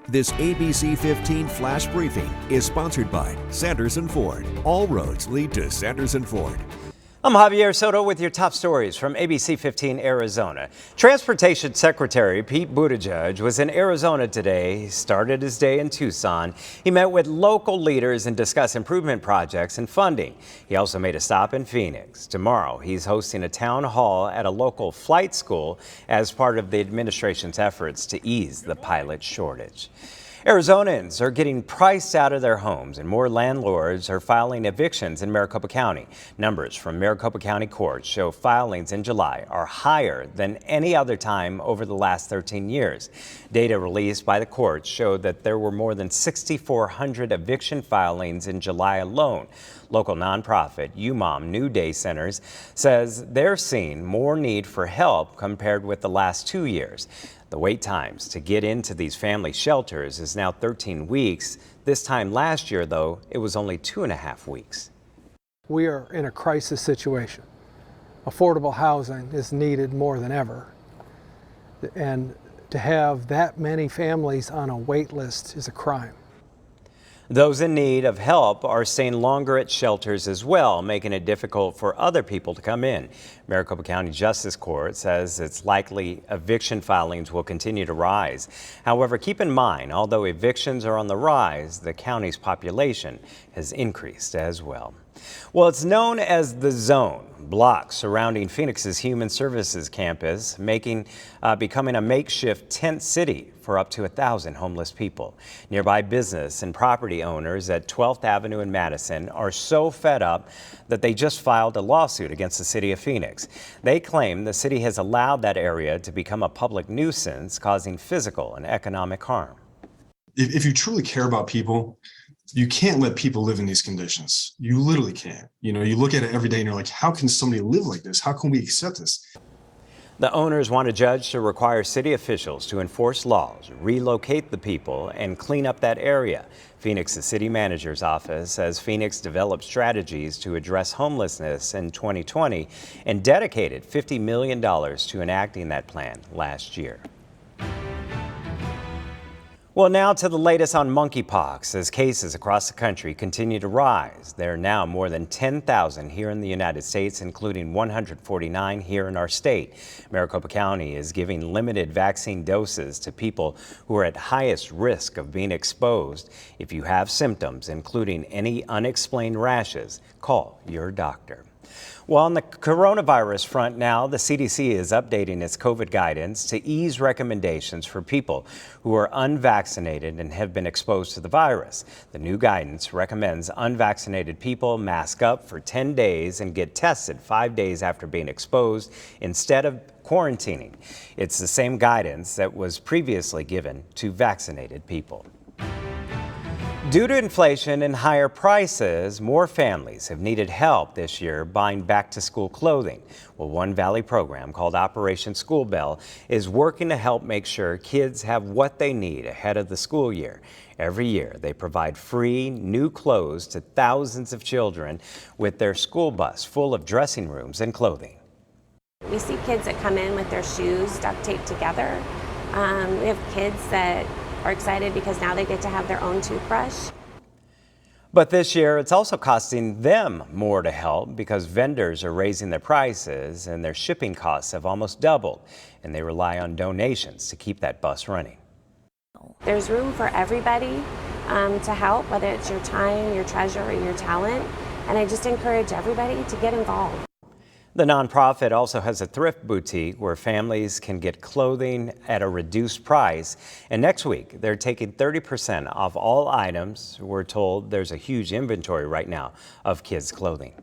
This ABC15 Flash Briefing is sponsored by Sanderson Ford. All roads lead to Sanderson Ford. I'm Javier Soto with your top stories from ABC15 Arizona. Transportation Secretary Pete Buttigieg was in Arizona today. He started his day in Tucson. He met with local leaders and discussed improvement projects and funding. He also made a stop in Phoenix. Tomorrow, he's hosting a town hall at a local flight school as part of the administration's efforts to ease the pilot shortage. Arizonans are getting priced out of their homes, and more landlords are filing evictions in Maricopa County. Numbers from Maricopa County courts show filings in July are higher than any other time over the last 13 years. Data released by the courts showed that there were more than 6,400 eviction filings in July alone. Local nonprofit UMOM New Day Centers says they're seeing more need for help compared with the last 2 years. The wait times to get into these family shelters is now 13 weeks. This time last year, though, it was only 2.5 weeks. We are in a crisis situation. Affordable housing is needed more than ever. And to have that many families on a wait list is a crime. Those in need of help are staying longer at shelters as well, making it difficult for other people to come in. Maricopa County Justice Court says it's likely eviction filings will continue to rise. However, keep in mind, although evictions are on the rise, the county's population has increased as well. Well, it's known as the Zone, blocks surrounding Phoenix's Human Services campus, becoming a makeshift tent city for up to 1,000 homeless people. Nearby business and property owners at 12th Avenue in Madison are so fed up that they just filed a lawsuit against the city of Phoenix. They claim the city has allowed that area to become a public nuisance, causing physical and economic harm. If you truly care about people, you can't let people live in these conditions. You literally can't. You know, you look at it every day and you're like, how can somebody live like this? How can we accept this? The owners want a judge to require city officials to enforce laws, relocate the people, and clean up that area. Phoenix's city manager's office says Phoenix developed strategies to address homelessness in 2020 and dedicated $50 million to enacting that plan last year. Well, now to the latest on monkeypox as cases across the country continue to rise. There are now more than 10,000 here in the United States, including 149 here in our state. Maricopa County is giving limited vaccine doses to people who are at highest risk of being exposed. If you have symptoms, including any unexplained rashes, call your doctor. Well, on the coronavirus front now, the CDC is updating its COVID guidance to ease recommendations for people who are unvaccinated and have been exposed to the virus. The new guidance recommends unvaccinated people mask up for 10 days and get tested 5 days after being exposed instead of quarantining. It's the same guidance that was previously given to vaccinated people. Due to inflation and higher prices, more families have needed help this year buying back-to-school clothing. Well, one Valley program called Operation School Bell is working to help make sure kids have what they need ahead of the school year. Every year, they provide free new clothes to thousands of children with their school bus full of dressing rooms and clothing. We see kids that come in with their shoes duct taped together. We have kids that are excited because now they get to have their own toothbrush. But this year, it's also costing them more to help because vendors are raising their prices and their shipping costs have almost doubled, and they rely on donations to keep that bus running. There's room for everybody to help, whether it's your time, your treasure, or your talent, and I just encourage everybody to get involved. The nonprofit also has a thrift boutique where families can get clothing at a reduced price. And next week, they're taking 30% off all items. We're told there's a huge inventory right now of kids' clothing.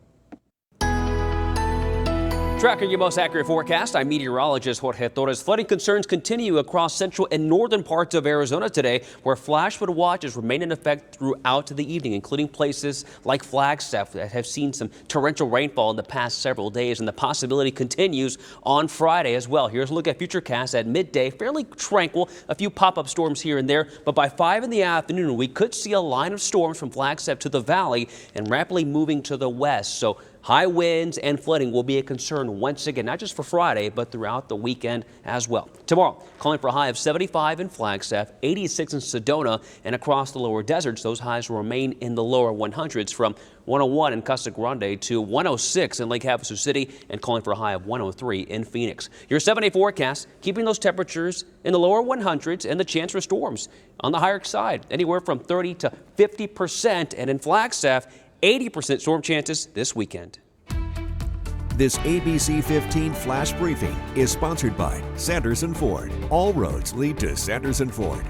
Tracking your most accurate forecast, I'm meteorologist Jorge Torres. Flooding concerns continue across central and northern parts of Arizona today, where flash flood watches remain in effect throughout the evening, including places like Flagstaff that have seen some torrential rainfall in the past several days, and the possibility continues on Friday as well. Here's a look at futurecasts at midday. Fairly tranquil, a few pop-up storms here and there, but by 5 in the afternoon, we could see a line of storms from Flagstaff to the valley and rapidly moving to the west. So High winds and flooding will be a concern once again, not just for Friday, but throughout the weekend as well. Tomorrow, calling for a high of 75 in Flagstaff, 86 in Sedona, and across the lower deserts, those highs will remain in the lower 100s from 101 in Casa Grande to 106 in Lake Havasu City, and calling for a high of 103 in Phoenix. Your 7-day forecast keeping those temperatures in the lower 100s and the chance for storms on the higher side, anywhere from 30 to 50%, and in Flagstaff, 80% storm chances this weekend. This ABC15 Flash Briefing is sponsored by Sanderson Ford. All roads lead to Sanderson Ford.